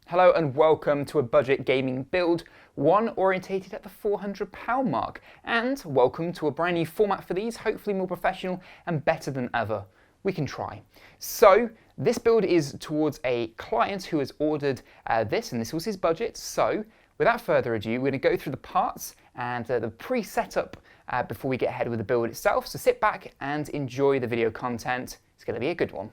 Hello and welcome to a budget gaming build, one orientated at the £400 mark, and welcome to a brand new format for these, hopefully more professional and better than ever. We can try. So this build is towards a client who has ordered this, and this was his budget. So without further ado, we're going to go through the parts and the pre-setup before we get ahead with the build itself. So sit back and enjoy the video content. It's going to be a good one.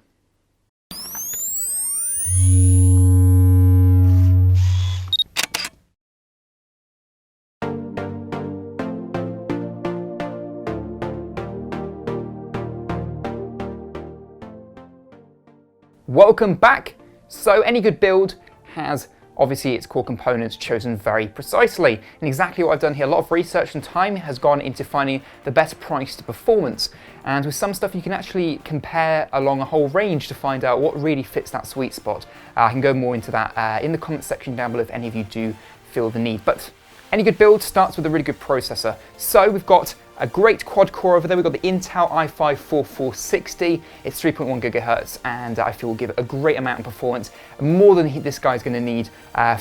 Welcome back. So any good build has obviously its core components chosen very precisely, and exactly what I've done here. A lot of research and time has gone into finding the better price to performance, and with some stuff you can actually compare along a whole range to find out what really fits that sweet spot. I can go more into that in the comment section down below if any of you do feel the need. But any good build starts with a really good processor. So we've got a great quad core over there. We've got the Intel i5-4460. It's 3.1 gigahertz, and I feel will give it a great amount of performance, more than this guy's going to need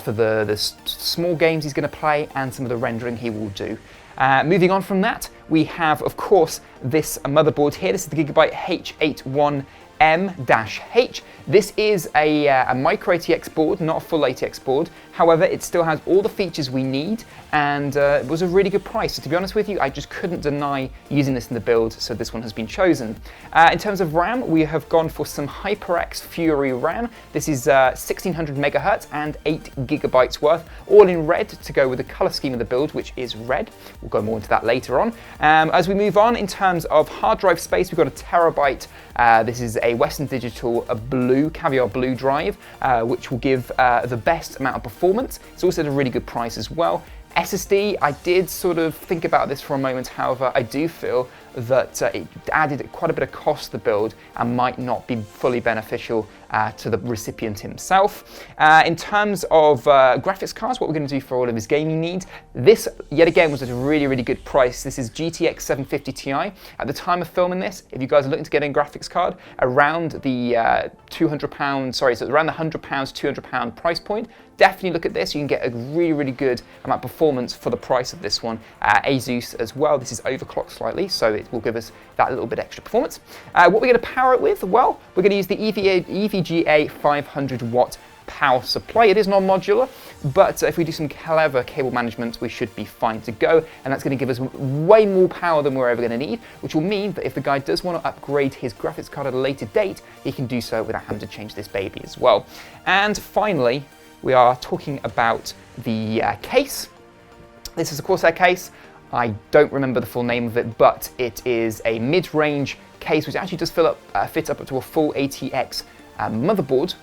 for the small games he's going to play and some of the rendering he will do. Moving on from that, we have, of course, this motherboard here. This is the Gigabyte H81M-H. This is a micro ATX board, not a full ATX board. However, it still has all the features we need, and it was a really good price. So to be honest with you, I just couldn't deny using this in the build, so this one has been chosen. In terms of RAM, we have gone for some HyperX Fury RAM. This is 1600 megahertz and 8 gigabytes worth, all in red to go with the color scheme of the build, which is red. We'll go more into that later on. As we move on, in terms of hard drive space, we've got a terabyte. This is a Western Digital Caviar Blue drive, which will give the best amount of performance. It's also at a really good price as well. SSD, I did sort of think about this for a moment, however, I do feel that it added quite a bit of cost to the build and might not be fully beneficial to the recipient himself. In terms of graphics cards, what we're going to do for all of his gaming needs, this yet again was at a really, really good price. This is GTX 750 Ti. At the time of filming this, if you guys are looking to get a graphics card around the £200, sorry, so around the £100, £200 price point, definitely look at this. You can get a really, really good amount of performance for the price of this one. Asus as well. This is overclocked slightly, so it will give us that little bit extra performance. What we're going to power it with? Well, we're going to use the EVGA 500 watt power supply. It is non-modular, but if we do some clever cable management, we should be fine to go, and that's going to give us way more power than we're ever going to need, which will mean that if the guy does want to upgrade his graphics card at a later date, he can do so without having to change this baby as well. And finally, we are talking about the case. This is a Corsair case. I don't remember the full name of it, but it is a mid-range case which actually does fit up to a full ATX motherboard,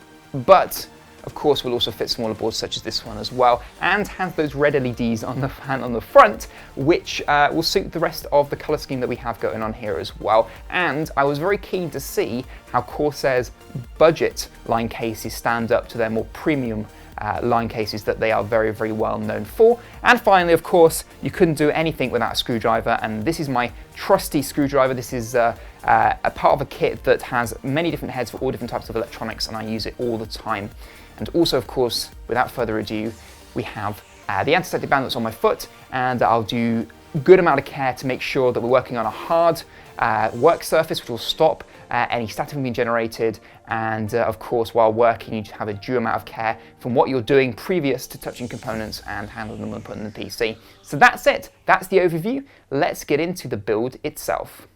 but of course will also fit smaller boards such as this one as well, and has those red LEDs on the fan on the front, which will suit the rest of the color scheme that we have going on here as well. And I was very keen to see how Corsair's budget line cases stand up to their more premium line cases that they are very, very well known for. And finally, of course, you couldn't do anything without a screwdriver, and this is my trusty screwdriver. This is a part of a kit that has many different heads for all different types of electronics, and I use it all the time. And also, of course, without further ado, we have the anti-static band that's on my foot, and I'll do a good amount of care to make sure that we're working on a hard work surface, which will stop any static from being generated, and of course while working you have a due amount of care from what you're doing previous to touching components and handling them and putting them in the PC. So that's it, that's the overview. Let's get into the build itself.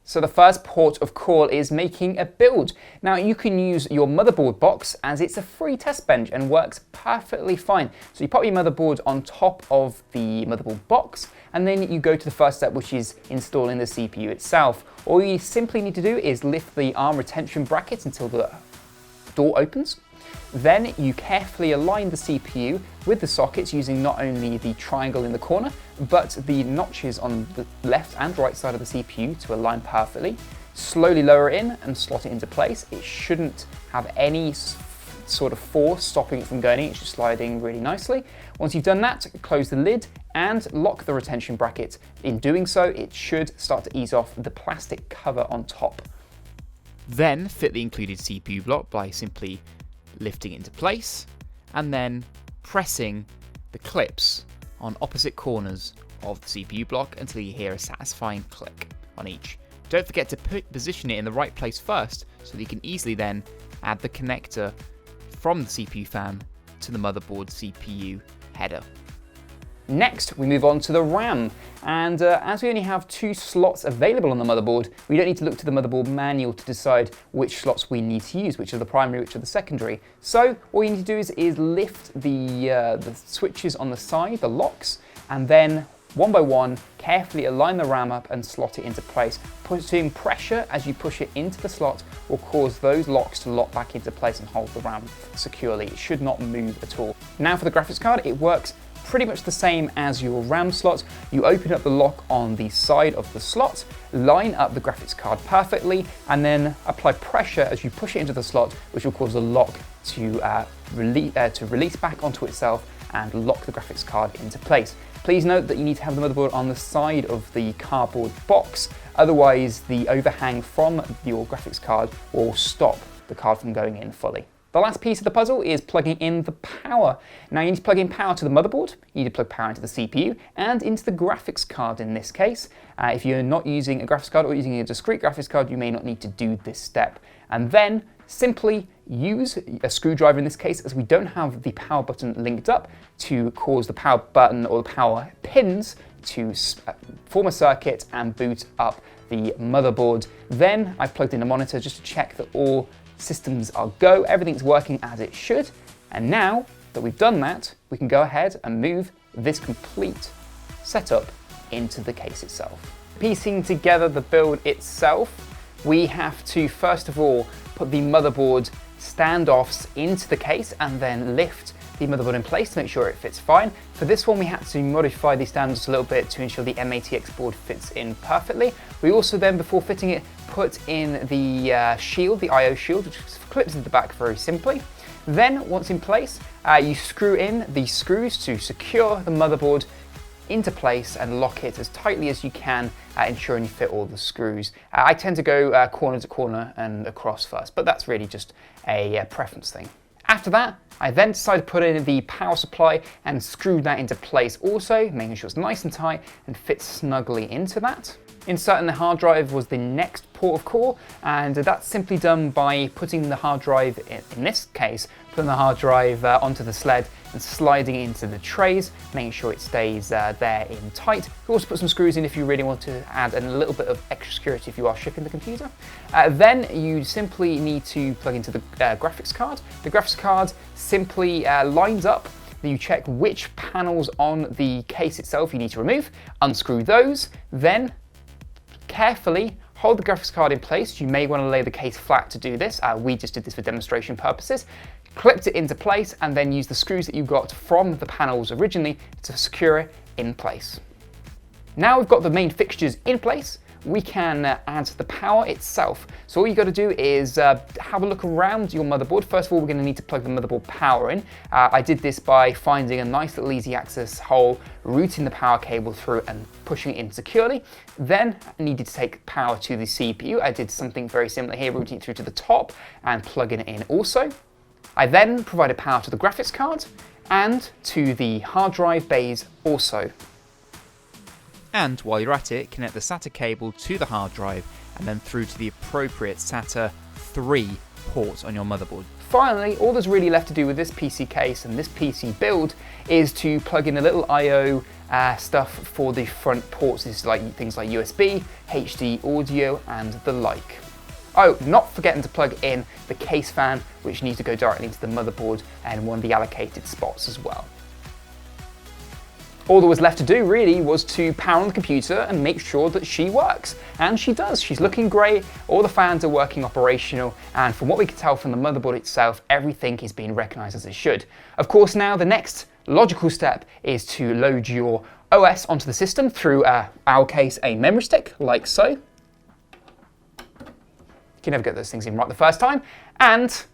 So the first port of call is making a build. Now you can use your motherboard box as it's a free test bench and works perfectly fine. So you pop your motherboard on top of the motherboard box, and then you go to the first step, which is installing the CPU itself. All you simply need to do is lift the arm retention bracket until the door opens. Then you carefully align the CPU with the sockets using not only the triangle in the corner, but the notches on the left and right side of the CPU to align perfectly. Slowly lower it in and slot it into place. It shouldn't have any sort of force stopping it from going in, it's just sliding really nicely. Once you've done that, close the lid and lock the retention bracket. In doing so, it should start to ease off the plastic cover on top. Then fit the included CPU block by simply lifting it into place, and then pressing the clips on opposite corners of the CPU block until you hear a satisfying click on each. Don't forget to position it in the right place first so that you can easily then add the connector from the CPU fan to the motherboard CPU header. Next, we move on to the RAM, and as we only have 2 slots available on the motherboard, we don't need to look to the motherboard manual to decide which slots we need to use, which are the primary, which are the secondary. So all you need to do is lift the switches on the side, the locks, and then one by one, carefully align the RAM up and slot it into place. Putting pressure as you push it into the slot will cause those locks to lock back into place and hold the RAM securely. It should not move at all. Now for the graphics card, it works pretty much the same as your RAM slot. You open up the lock on the side of the slot, line up the graphics card perfectly, and then apply pressure as you push it into the slot, which will cause the lock to release back onto itself and lock the graphics card into place. Please note that you need to have the motherboard on the side of the cardboard box, otherwise the overhang from your graphics card will stop the card from going in fully. The last piece of the puzzle is plugging in the power. Now you need to plug in power to the motherboard, you need to plug power into the CPU and into the graphics card in this case. If you're not using a graphics card or using a discrete graphics card, you may not need to do this step. And then simply use a screwdriver in this case, as we don't have the power button linked up to cause the power button or the power pins to form a circuit and boot up the motherboard. Then I've plugged in a monitor just to check that all systems are go, everything's working as it should. And now that we've done that, we can go ahead and move this complete setup into the case itself. Piecing together the build itself, we have to first of all put the motherboard standoffs into the case and then lift the motherboard in place to make sure it fits fine. For this one we had to modify the standoffs a little bit to ensure the MATX board fits in perfectly. We also then, before fitting it, put in the shield, the IO shield, which clips into the back very simply. Then once in place, you screw in the screws to secure the motherboard into place and lock it as tightly as you can, ensuring you fit all the screws. I tend to go corner to corner and across first, but that's really just a preference thing. After that, I then decided to put in the power supply and screw that into place also, making sure it's nice and tight and fits snugly into that. Inserting the hard drive was the next port of call, and that's simply done by putting the hard drive, in this case, putting the hard drive onto the sled and sliding it into the trays, making sure it stays there in tight. You also put some screws in if you really want to add a little bit of extra security if you are shipping the computer. Then you simply need to plug into the graphics card. The graphics card simply lines up. You check which panels on the case itself you need to remove, unscrew those, then carefully hold the graphics card in place. You may want to lay the case flat to do this. We just did this for demonstration purposes. Clipped it into place and then use the screws that you got from the panels originally to secure it in place. Now we've got the main fixtures in place, we can add the power itself. So all you got to do is have a look around your motherboard. First of all, we're going to need to plug the motherboard power in. I did this by finding a nice little easy access hole, routing the power cable through and pushing it in securely. Then I needed to take power to the CPU. I did something very similar here, routing it through to the top and plugging it in also. I then provided power to the graphics card and to the hard drive bays also. And while you're at it, connect the SATA cable to the hard drive and then through to the appropriate SATA 3 port on your motherboard. Finally, all there's really left to do with this PC case and this PC build is to plug in a little I/O stuff for the front ports. This is like things like USB, HD audio and the like. Oh, not forgetting to plug in the case fan, which needs to go directly into the motherboard and one of the allocated spots as well. All that was left to do really was to power on the computer and make sure that she works. And she does, she's looking great, all the fans are working operational, and from what we can tell from the motherboard itself, everything is being recognized as it should. Of course now the next logical step is to load your OS onto the system through, our case, a memory stick, like so. You can never get those things in right the first time. And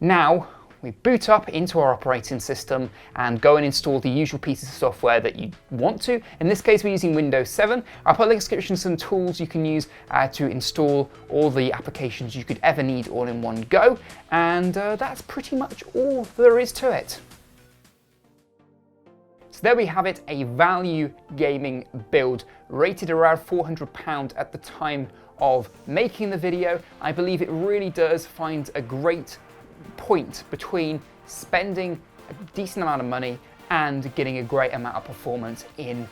now we boot up into our operating system and go and install the usual pieces of software that you want to. In this case, we're using Windows 7. I'll put a description, some tools you can use to install all the applications you could ever need all in one go. And that's pretty much all there is to it. there we have it, a value gaming build rated around £400 at the time of making the video. I believe it really does find a great point between spending a decent amount of money and getting a great amount of performance in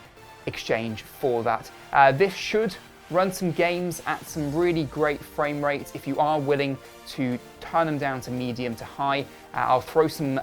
exchange for that. This should run some games at some really great frame rates if you are willing to turn them down to medium to high. I'll throw some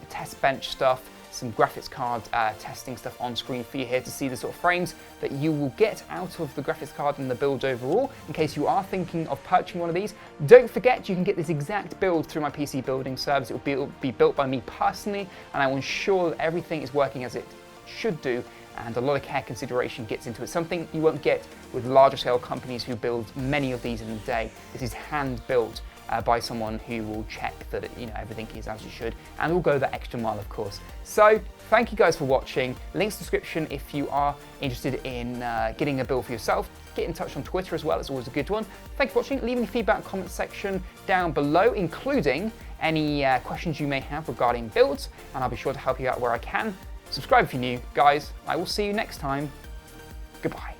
test bench stuff, some graphics card testing stuff on screen for you here to see the sort of frames that you will get out of the graphics card and the build overall, in case you are thinking of purchasing one of these. Don't forget, you can get this exact build through my PC building service. It will be built by me personally, and I will ensure that everything is working as it should do, and a lot of care consideration gets into it, something you won't get with larger scale companies who build many of these in a day. This is hand built by someone who will check that everything is as it should, and will go that extra mile, of course. So thank you guys for watching. Links in the description if you are interested in getting a build for yourself. Get in touch on Twitter as well, it's always a good one. Thank you for watching. Leave any feedback in the comment section down below, including any questions you may have regarding builds, and I'll be sure to help you out where I can. Subscribe if you're new. Guys, I will see you next time. Goodbye.